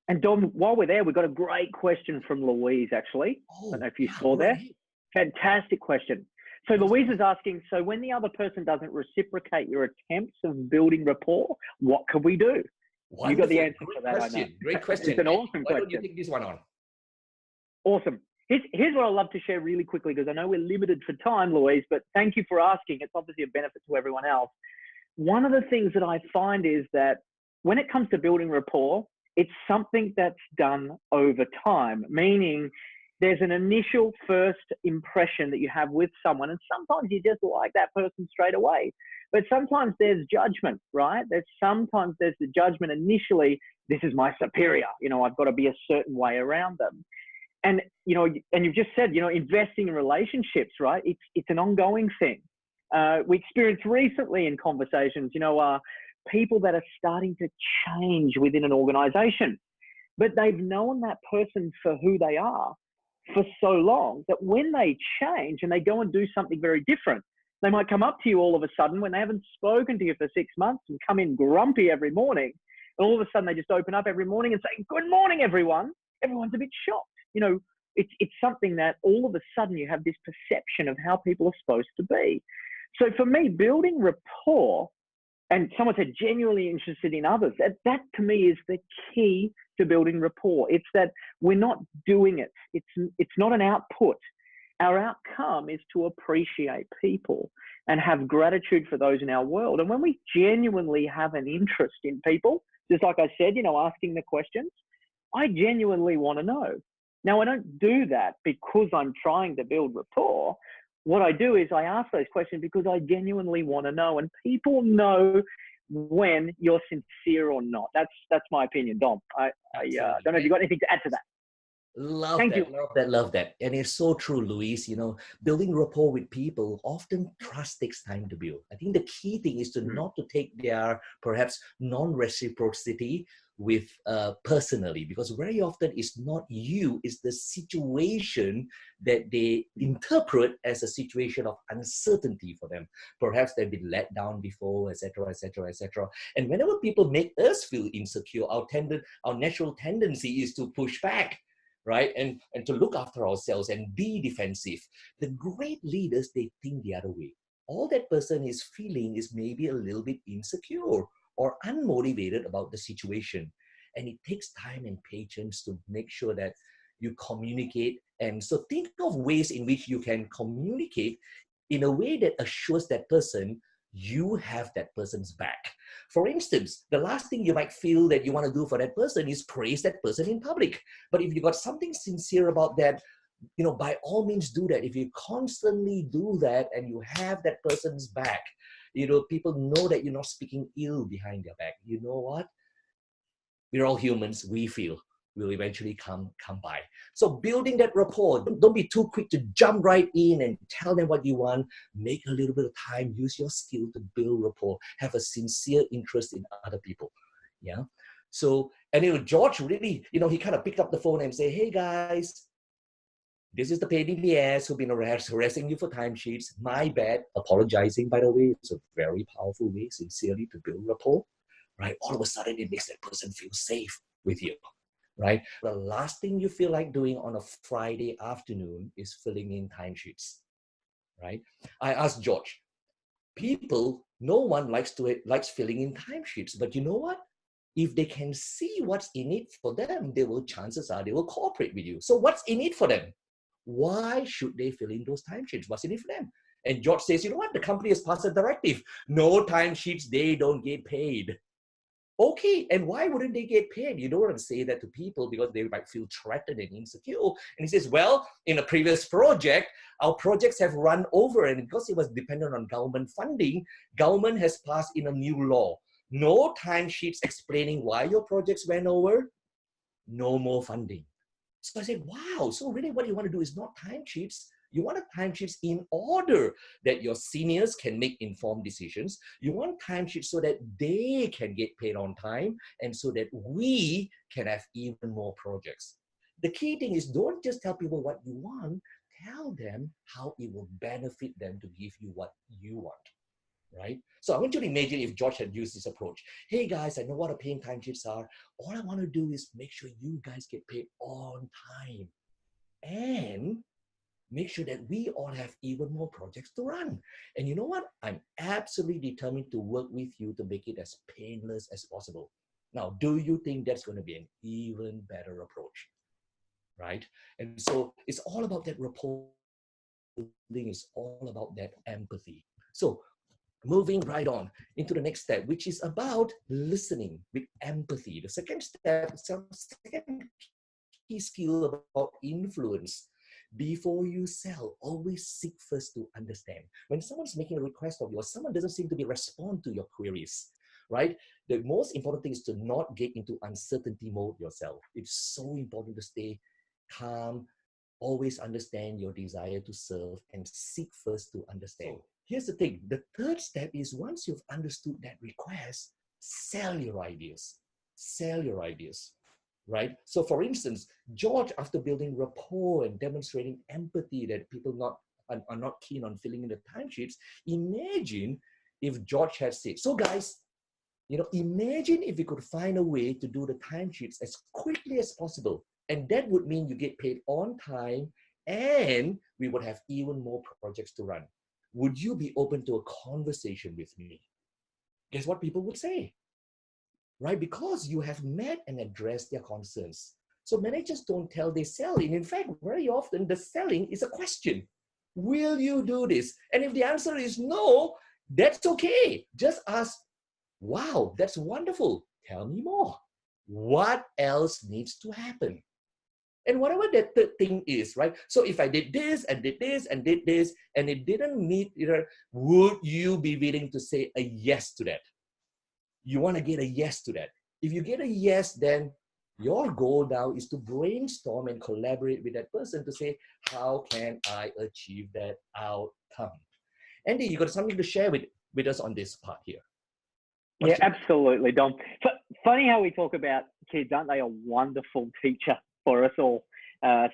And Dom, while we're there, we've got a great question from Louise, actually. I don't know if you saw there. Fantastic question. So Louise is asking, so when the other person doesn't reciprocate your attempts of building rapport, what can we do? Wonderful. You got the answer Great for that, question. I know. Great question. It's an awesome Why question. don't you take this one on? Awesome. Here's what I'd love to share really quickly, because I know we're limited for time, Louise, but thank you for asking. It's obviously a benefit to everyone else. One of the things that I find is that when it comes to building rapport, it's something that's done over time, meaning there's an initial first impression that you have with someone, and sometimes you just like that person straight away. But sometimes there's judgment, right? Sometimes there's the judgment initially, this is my superior, I've got to be a certain way around them. And, and you've just said, investing in relationships, right? It's an ongoing thing. We experienced recently in conversations, people that are starting to change within an organization, but they've known that person for who they are for so long that when they change and they go and do something very different, they might come up to you all of a sudden when they haven't spoken to you for 6 months and come in grumpy every morning. And all of a sudden they just open up every morning and say, good morning, everyone. Everyone's a bit shocked. It's something that all of a sudden you have this perception of how people are supposed to be. So for me, building rapport, and someone said genuinely interested in others, that to me is the key to building rapport. It's that we're not doing it. It's not an output. Our outcome is to appreciate people and have gratitude for those in our world. And when we genuinely have an interest in people, just like I said, asking the questions, I genuinely want to know. Now, I don't do that because I'm trying to build rapport. What I do is I ask those questions because I genuinely want to know, and people know when you're sincere or not. That's my opinion, Dom. I don't know if you've got anything to add to that. Love that. And it's so true, Luis. Building rapport with people, often trust takes time to build. I think the key thing is to not to take their perhaps non-reciprocity with personally, because very often it's not you, it's the situation that they interpret as a situation of uncertainty for them. Perhaps they've been let down before, etc., etc., etc. And whenever people make us feel insecure, our natural tendency is to push back, right? And to look after ourselves and be defensive. The great leaders, they think the other way. All that person is feeling is maybe a little bit insecure or unmotivated about the situation. And it takes time and patience to make sure that you communicate. And so think of ways in which you can communicate in a way that assures that person you have that person's back. For instance, the last thing you might feel that you want to do for that person is praise that person in public. But if you got something sincere about that, by all means do that. If you constantly do that and you have that person's back, people know that you're not speaking ill behind their back. You know what? We're all humans. We feel will eventually come by. So building that rapport, don't be too quick to jump right in and tell them what you want. Make a little bit of time, use your skill to build rapport, have a sincere interest in other people. Yeah. So, and George really, he kind of picked up the phone and say, hey guys, this is the pain in the ass who've been harassing you for timesheets. My bad. Apologizing, by the way, it's a very powerful way, sincerely, to build rapport, right? All of a sudden, it makes that person feel safe with you, right? The last thing you feel like doing on a Friday afternoon is filling in timesheets, right? I asked George, no one likes filling in timesheets, but you know what? If they can see what's in it for them, chances are they will cooperate with you. So what's in it for them? Why should they fill in those timesheets? What's in it for them? And George says, you know what? The company has passed a directive. No timesheets, they don't get paid. Okay, and why wouldn't they get paid? You don't want to say that to people because they might feel threatened and insecure. And he says, well, in a previous project, our projects have run over, and because it was dependent on government funding, government has passed in a new law. No timesheets explaining why your projects went over, no more funding. So I said, wow, so really what you want to do is not timesheets, You want timesheets in order that your seniors can make informed decisions. You want timesheets so that they can get paid on time and so that we can have even more projects. The key thing is don't just tell people what you want, tell them how it will benefit them to give you what you want. Right? So I want you to imagine if George had used this approach. Hey guys, I know what a paying timesheets are. All I want to do is make sure you guys get paid on time and make sure that we all have even more projects to run. And you know what? I'm absolutely determined to work with you to make it as painless as possible. Now, do you think that's going to be an even better approach? Right? And so it's all about that rapport. It's all about that empathy. So moving right on into the next step, which is about listening with empathy. The second step, second key skill about influence. Before you sell, always seek first to understand. When someone's making a request of yours, someone doesn't seem to be respond to your queries, right? The most important thing is to not get into uncertainty mode yourself. It's so important to stay calm, always understand your desire to serve, and seek first to understand. Here's the thing. The third step is once you've understood that request, sell your ideas. Sell your ideas, right? So for instance, George, after building rapport and demonstrating empathy that people are not keen on filling in the timesheets, imagine if George had said, so guys, imagine if we could find a way to do the timesheets as quickly as possible. And that would mean you get paid on time and we would have even more projects to run. Would you be open to a conversation with me? Guess what people would say, right? Because you have met and addressed their concerns. So managers don't tell they sell. And in fact, very often the selling is a question. Will you do this? And if the answer is no, that's okay. Just ask, wow, that's wonderful. Tell me more. What else needs to happen? And whatever that third thing is, right? So if I did this and did this and did this, and it didn't meet either, would you be willing to say a yes to that? You want to get a yes to that. If you get a yes, then your goal now is to brainstorm and collaborate with that person to say, how can I achieve that outcome? Andy, you got something to share with us on this part here. Yeah, absolutely, Dom. Funny how we talk about kids, aren't they a wonderful teacher for us all?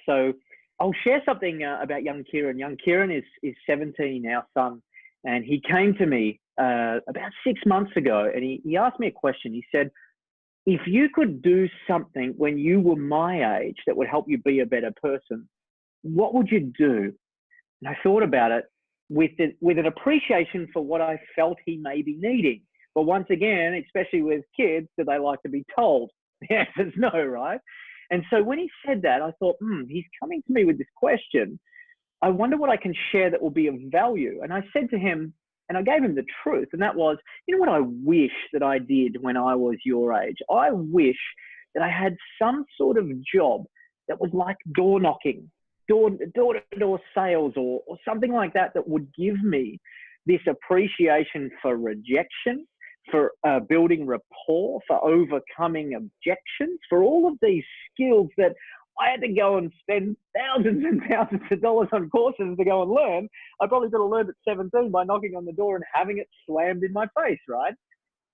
So I'll share something about young Kieran. Young Kieran is 17, our son, and he came to me about 6 months ago, and he asked me a question. He said, if you could do something when you were my age that would help you be a better person, what would you do? And I thought about it with an appreciation for what I felt he may be needing. But once again, especially with kids, do they like to be told? The answer's no, right? And so when he said that, I thought, he's coming to me with this question. I wonder what I can share that will be of value. And I said to him, and I gave him the truth, and that was, you know what I wish that I did when I was your age? I wish that I had some sort of job that was like door knocking, door-to-door sales or something like that, that would give me this appreciation for rejection, for building rapport, for overcoming objections, for all of these skills that I had to go and spend thousands and thousands of dollars on courses to go and learn. I probably got to learn at 17 by knocking on the door and having it slammed in my face, right?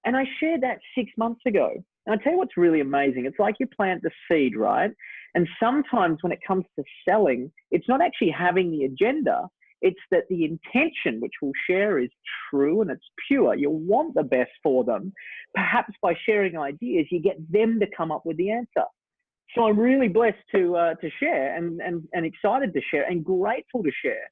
And I shared that 6 months ago. And I'll tell you what's really amazing. It's like you plant the seed, right? And sometimes when it comes to selling, it's not actually having the agenda. It's that the intention which we'll share is true and it's pure. You want the best for them. Perhaps by sharing ideas, you get them to come up with the answer. So I'm really blessed to share and excited to share and grateful to share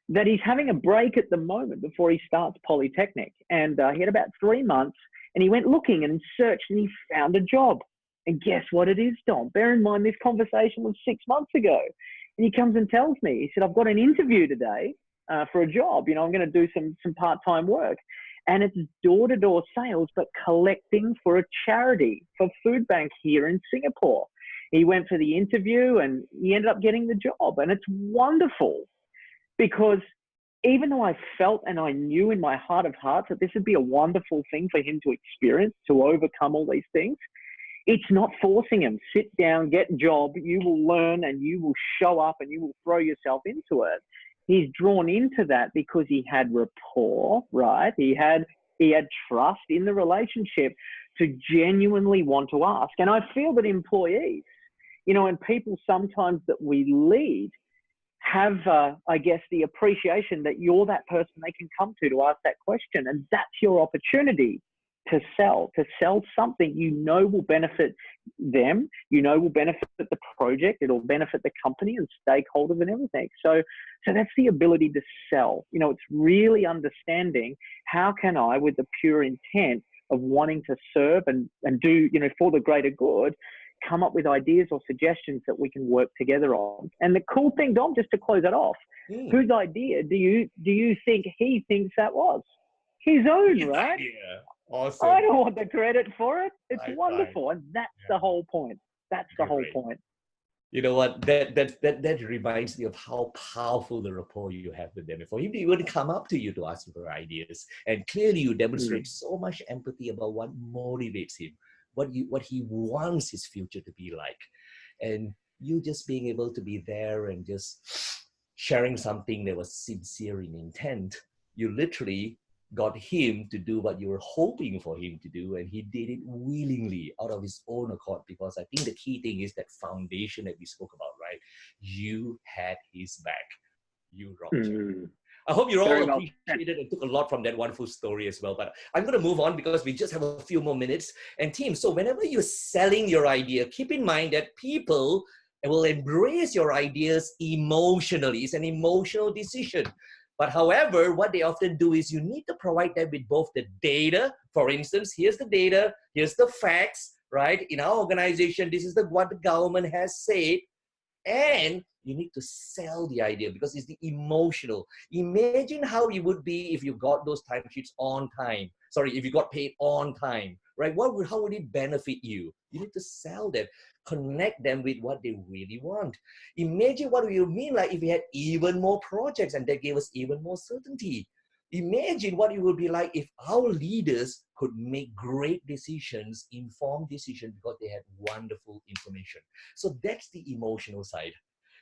that he's having a break at the moment before he starts Polytechnic. And he had about 3 months and he went looking and searched and he found a job. And guess what it is, Dom? Bear in mind, this conversation was 6 months ago. And he comes and tells me, he said, I've got an interview today for a job. I'm going to do some part-time work. And it's door-to-door sales, but collecting for a charity, for Food Bank here in Singapore. He went for the interview and he ended up getting the job. And it's wonderful because even though I felt and I knew in my heart of hearts that this would be a wonderful thing for him to experience, to overcome all these things, It's not forcing him. Sit down, get a job. You will learn and you will show up and you will throw yourself into it. He's drawn into that because he had rapport, right? He had trust in the relationship to genuinely want to ask. And I feel that employees, you know, and people sometimes that we lead have, I guess, the appreciation that you're that person they can come to ask that question. And that's your opportunity to sell something you know will benefit them, you know will benefit the project, it'll benefit the company and stakeholders and everything. So that's the ability to sell. You know, it's really understanding how can I, with the pure intent of wanting to serve and do, you know, for the greater good, come up with ideas or suggestions that we can work together on. And the cool thing, Dom, just to close that off, whose idea do you think he thinks that was? His own, right? Yeah. Awesome. I don't want the credit for it. It's wonderful. And that's the whole point. That's the whole point. You know what? That reminds me of how powerful the rapport you have with them. For him to even come up to you to ask you for ideas, and clearly you demonstrate so much empathy about what motivates him, what he wants his future to be like, and you just being able to be there and just sharing something that was sincere in intent. You literally got him to do what you were hoping for him to do, and he did it willingly out of his own accord, because I think the key thing is that foundation that we spoke about, right? You had his back. You rocked him. I hope you all appreciated and took a lot from that wonderful story as well. But I'm going to move on because we just have a few more minutes. And team, so whenever you're selling your idea, keep in mind that people will embrace your ideas emotionally. It's an emotional decision. But however, what they often do is you need to provide them with both the data. For instance, here's the data, here's the facts, right? In our organization, this is what the government has said. And you need to sell the idea because it's the emotional. Imagine how it would be if you got those timesheets on time. Sorry, if you got paid on time, right? How would it benefit you? You need to sell them, connect them with what they really want. Imagine what it would mean like if we had even more projects and that gave us even more certainty. Imagine what it would be like if our leaders could make great decisions, informed decisions, because they had wonderful information. So that's the emotional side.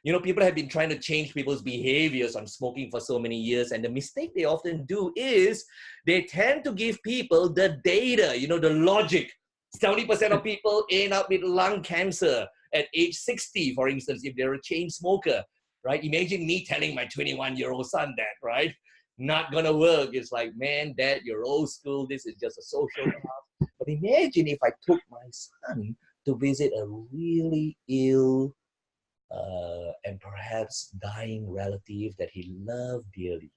You know, people have been trying to change people's behaviors on smoking for so many years. And the mistake they often do is they tend to give people the data, you know, the logic. 70% of people end up with lung cancer at age 60, for instance, if they're a chain smoker, right? Imagine me telling my 21-year-old son that, right? Not gonna work. It's like, man, Dad, you're old school. This is just a social club. But imagine if I took my son to visit a really ill and perhaps dying relative that he loved dearly.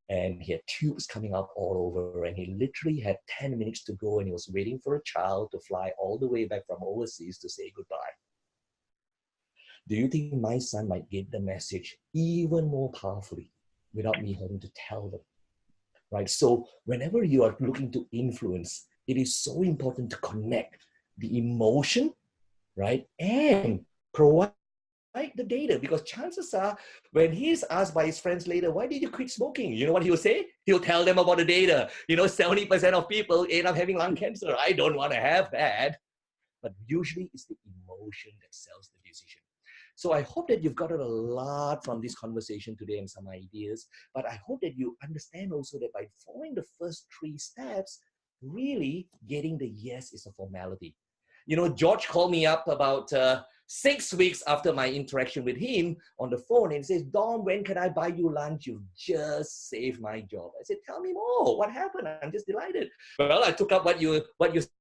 And he had tubes coming out all over, and he literally had 10 minutes to go, and he was waiting for a child to fly all the way back from overseas to say goodbye. Do you think my son might get the message even more powerfully without me having to tell them? Right? So whenever you are looking to influence, it is so important to connect the emotion, right? And provide the data, because chances are when he's asked by his friends later, why did you quit smoking? You know what he'll say? He'll tell them about the data. You know, 70% of people end up having lung cancer. I don't want to have that. But usually it's the emotion that sells the decision. So I hope that you've gotten a lot from this conversation today and some ideas, but I hope that you understand also that by following the first 3 steps, really getting the yes is a formality. You know, George called me up about 6 weeks after my interaction with him on the phone and says, Dom, when can I buy you lunch? You've just saved my job. I said, tell me more. What happened? I'm just delighted. Well, I took up what you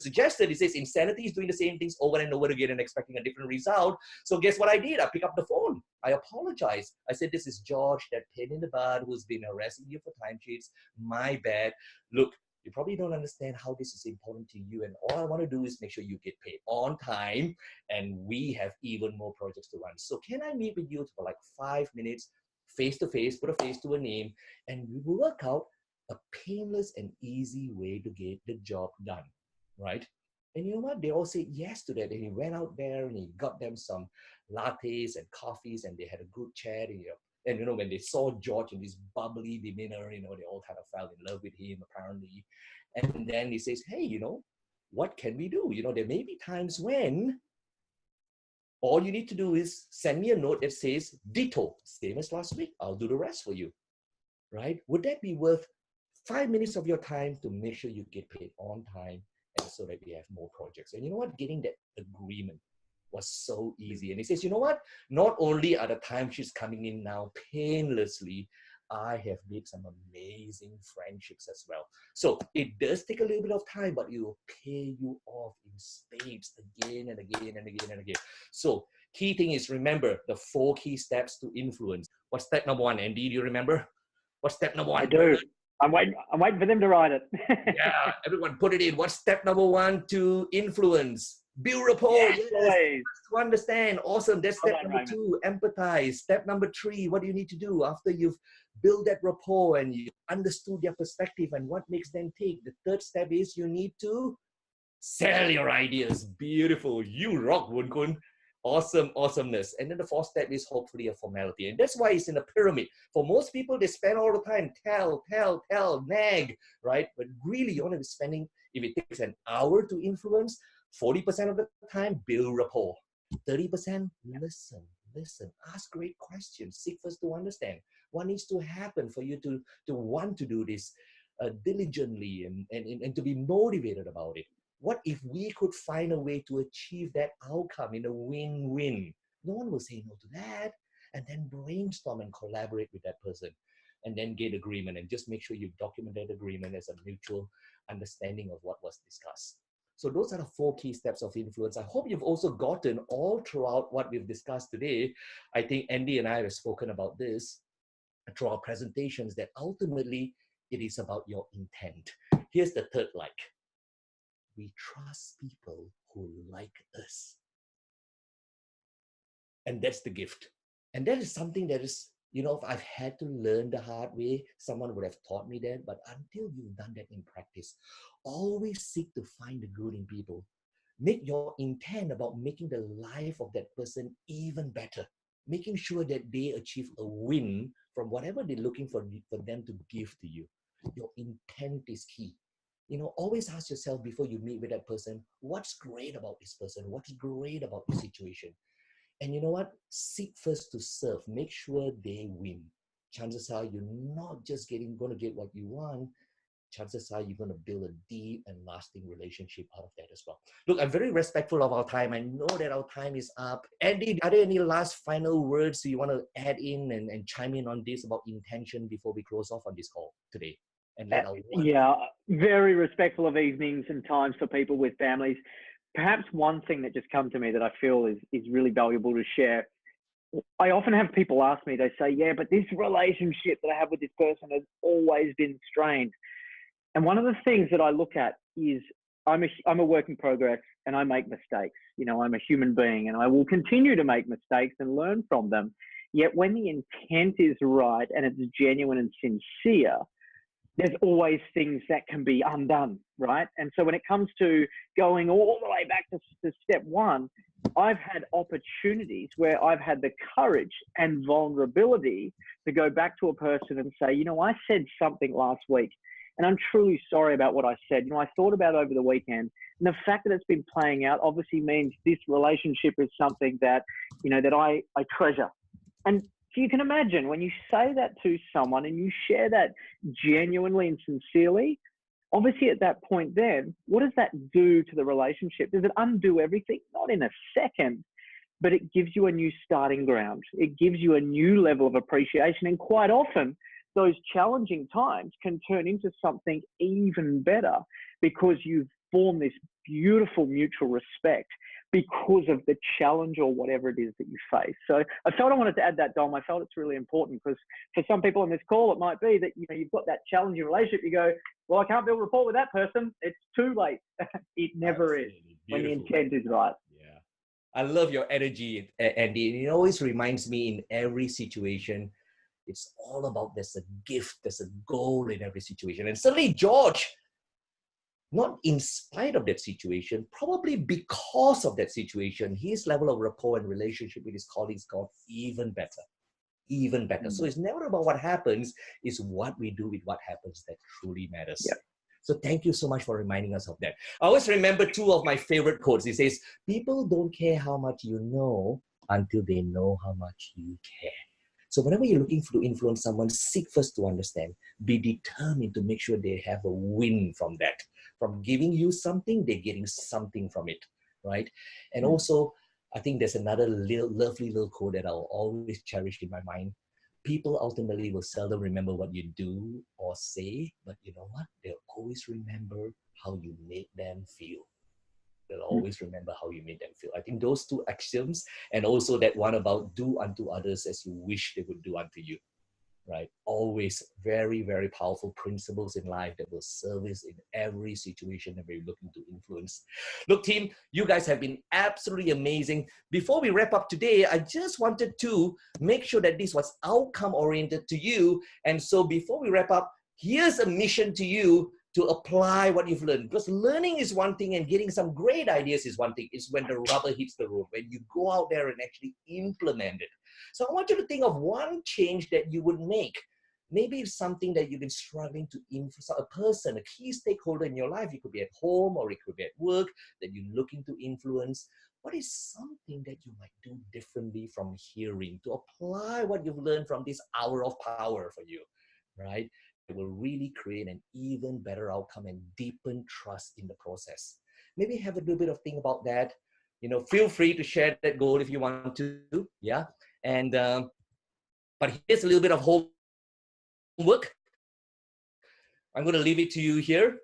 suggested. He says, insanity is doing the same things over and over again and expecting a different result. So guess what I did? I picked up the phone. I apologized. I said, this is George, that pain in the butt who's been harassing you for timesheets. My bad. Look, you probably don't understand how this is important to you. And all I want to do is make sure you get paid on time and we have even more projects to run. So can I meet with you for like 5 minutes, face to face, put a face to a name, and we will work out a painless and easy way to get the job done, right? And you know what? They all said yes to that. And he went out there and he got them some lattes and coffees and they had a good chat. And you know, when they saw George in this bubbly demeanor, you know, they all kind of fell in love with him apparently. And then he says, hey, you know, what can we do? There may be times when all you need to do is send me a note that says, ditto, same as last week, I'll do the rest for you, right? Would that be worth 5 minutes of your time to make sure you get paid on time and so that we have more projects? And you know what? Getting that agreement was so easy. And he says, you know what? Not only are the timesheets coming in now painlessly, I have made some amazing friendships as well. So it does take a little bit of time, but it will pay you off in spades again and again and again and again. So key thing is, remember the 4 key steps to influence. What's step number 1, Andy? Do you remember? What's step number 1? I do. I'm waiting for them to write it. Yeah, everyone put it in. What's step number 1 to influence? Build rapport. Yes. To understand. Awesome. That's step number 2. Empathize. Step number 3. What do you need to do after you've built that rapport and you understood their perspective and what makes them tick? The 3rd step is you need to sell your ideas. Beautiful. You rock, Woon Kun. Awesome, awesomeness. And then the 4th step is hopefully a formality. And that's why it's in a pyramid. For most people, they spend all the time, tell, nag, right? But really, you want to be spending, if it takes an hour to influence, 40% of the time, build rapport. 30%, listen, ask great questions, seek first to understand. What needs to happen for you to want to do this diligently and to be motivated about it? What if we could find a way to achieve that outcome in a win-win? No one will say no to that. And then brainstorm and collaborate with that person and then get agreement, and just make sure you document that agreement as a mutual understanding of what was discussed. So those are the 4 key steps of influence. I hope you've also gotten all throughout what we've discussed today. I think Andy and I have spoken about this through our presentations, that ultimately it is about your intent. Here's the 3rd like. We trust people who like us. And that's the gift. And that is something that is, if I've had to learn the hard way, someone would have taught me that. But until you've done that in practice, always seek to find the good in people. Make your intent about making the life of that person even better, making sure that they achieve a win from whatever they're looking for them to give to you. Your intent is key. Always ask yourself before you meet with that person, what's great about this person? What's great about the situation? And you know what? Seek first to serve. Make sure they win. Chances are you're not just going to get what you want. Chances are you're going to build a deep and lasting relationship out of that as well. Look, I'm very respectful of our time. I know that our time is up. Andy, are there any last final words you want to add in and chime in on this about intention before we close off on this call today? And yeah, very respectful of evenings and times for people with families. Perhaps one thing that just come to me that I feel is really valuable to share. I often have people ask me, they say, yeah, but this relationship that I have with this person has always been strained. And one of the things that I look at is I'm a work in progress and I make mistakes. I'm a human being and I will continue to make mistakes and learn from them. Yet when the intent is right and it's genuine and sincere, there's always things that can be undone, right? And so when it comes to going all the way back to step 1, I've had opportunities where I've had the courage and vulnerability to go back to a person and say, I said something last week and I'm truly sorry about what I said. I thought about it over the weekend, and the fact that it's been playing out obviously means this relationship is something that, that I treasure. And so you can imagine when you say that to someone and you share that genuinely and sincerely, obviously at that point then, what does that do to the relationship? Does it undo everything? Not in a second, but it gives you a new starting ground. It gives you a new level of appreciation. And quite often, those challenging times can turn into something even better because you've formed this beautiful mutual respect because of the challenge or whatever it is that you face. So I felt I wanted to add that, Dom. I felt it's really important because for some people on this call, it might be that you've got that challenging relationship. You go, well, I can't build rapport with that person. It's too late. It never is when the intent is right. Yeah, I love your energy, Andy. It always reminds me in every situation, it's all about there's a gift, there's a goal in every situation. And certainly George, not in spite of that situation, probably because of that situation, his level of rapport and relationship with his colleagues got even better, even better. So it's never about what happens, it's what we do with what happens that truly matters. Yep. So thank you so much for reminding us of that. I always remember two of my favorite quotes. It says, people don't care how much you know until they know how much you care. So whenever you're looking to influence someone, seek first to understand. Be determined to make sure they have a win from that. From giving you something, they're getting something from it, right? And also, I think there's another lovely little quote that I'll always cherish in my mind. People ultimately will seldom remember what you do or say, but you know what? They'll always remember how you made them feel. They'll always remember how you made them feel. I think those two axioms, and also that one about do unto others as you wish they would do unto you, right? Always very, very powerful principles in life that will serve us in every situation that we're looking to influence. Look, team, you guys have been absolutely amazing. Before we wrap up today, I just wanted to make sure that this was outcome oriented to you. And so before we wrap up, here's a mission to you to apply what you've learned. Because learning is one thing and getting some great ideas is one thing. It's when the rubber hits the road, when you go out there and actually implement it. So I want you to think of one change that you would make. Maybe it's something that you've been struggling to influence, a person, a key stakeholder in your life. It could be at home or it could be at work that you're looking to influence. What is something that you might do differently from hearing to apply what you've learned from this hour of power for you, right? It will really create an even better outcome and deepen trust in the process. Maybe have a little bit of think about that. You know, feel free to share that goal if you want to, yeah? And, but here's a little bit of homework. I'm going to leave it to you here.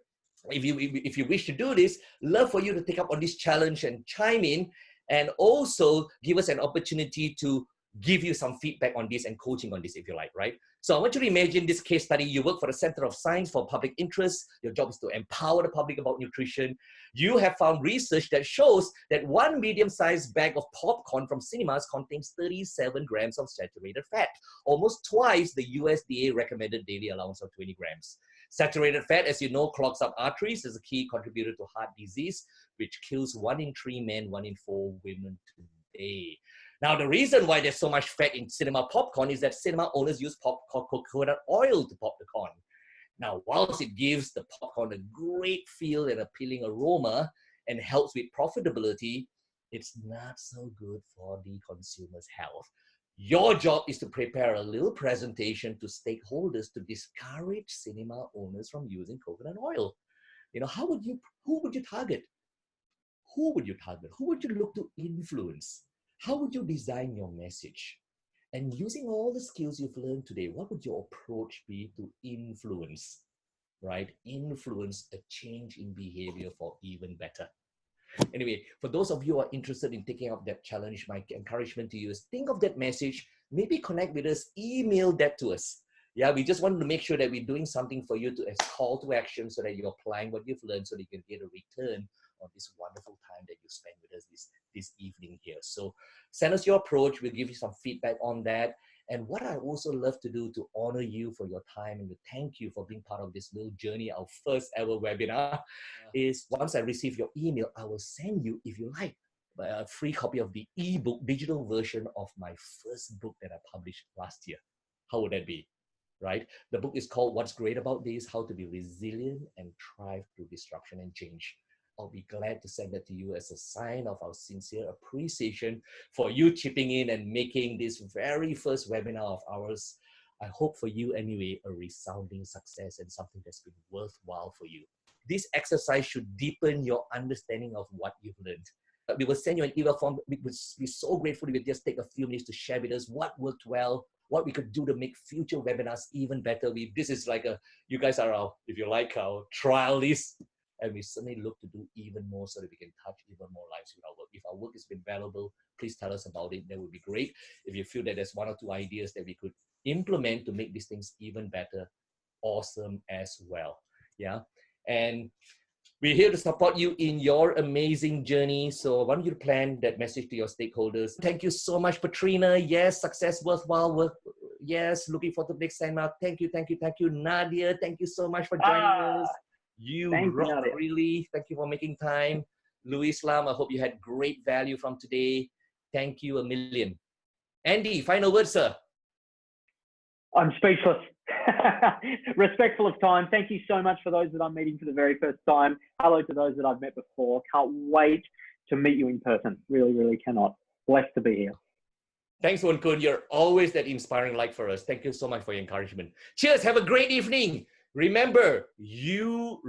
If you wish to do this, love for you to take up on this challenge and chime in, and also give us an opportunity to give you some feedback on this and coaching on this if you like, right? So I want you to imagine this case study. You work for the Center of Science for Public Interest. Your job is to empower the public about nutrition. You have found research that shows that one medium-sized bag of popcorn from cinemas contains 37 grams of saturated fat, almost twice the USDA recommended daily allowance of 20 grams. Saturated fat, as you know, clogs up arteries, is a key contributor to heart disease, which kills 1 in 3 men, 1 in 4 women today. Now, the reason why there's so much fat in cinema popcorn is that cinema owners use coconut oil to pop the corn. Now, whilst it gives the popcorn a great feel and appealing aroma and helps with profitability, it's not so good for the consumer's health. Your job is to prepare a little presentation to stakeholders to discourage cinema owners from using coconut oil. You know, who would you target? Who would you target? Who would you look to influence? How would you design your message? And using all the skills you've learned today, what would your approach be to influence, right? Influence a change in behavior for even better. Anyway, for those of you who are interested in taking up that challenge, my encouragement to you is think of that message, maybe connect with us, email that to us. Yeah, we just wanted to make sure that we're doing something for you to as call to action so that you're applying what you've learned so that you can get a return on this wonderful time that you spend with us this evening here. So send us your approach. We'll give you some feedback on that. And what I also love to do to honor you for your time and to thank you for being part of this little journey, our first ever webinar, is once I receive your email, I will send you, if you like, a free copy of the ebook, digital version of my first book that I published last year. How would that be? Right? The book is called What's Great About This: How to Be Resilient and Thrive Through Disruption and Change. I'll be glad to send that to you as a sign of our sincere appreciation for you chipping in and making this very first webinar of ours, I hope for you anyway, a resounding success and something that's been worthwhile for you. This exercise should deepen your understanding of what you've learned. We will send you an email form. We would be so grateful if you just take a few minutes to share with us what worked well, what we could do to make future webinars even better. This is like you guys are our, if you like, our trial list. And we certainly look to do even more so that we can touch even more lives with our work. If our work has been valuable, please tell us about it. That would be great. If you feel that there's 1 or 2 ideas that we could implement to make these things even better, awesome as well. Yeah. And we're here to support you in your amazing journey. So I want you to plan that message to your stakeholders. Thank you so much, Patrina. Yes, success, worthwhile work. Yes, looking forward to the next time out. Thank you, thank you, thank you. Nadia, thank you so much for joining us. You rock, really. Thank you for making time. Louis Lam, I hope you had great value from today. Thank you a million. Andy, final words, sir. I'm speechless. Respectful of time. Thank you so much for those that I'm meeting for the very first time. Hello to those that I've met before. Can't wait to meet you in person. Really, really cannot. Blessed to be here. Thanks, Wen Kun. You're always that inspiring light for us. Thank you so much for your encouragement. Cheers. Have a great evening. Remember, you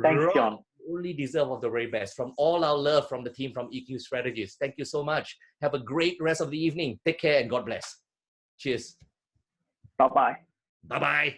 only deserve of the very best. From all our love from the team from EQ Strategist. Thank you so much. Have a great rest of the evening. Take care and God bless. Cheers. Bye-bye. Bye-bye.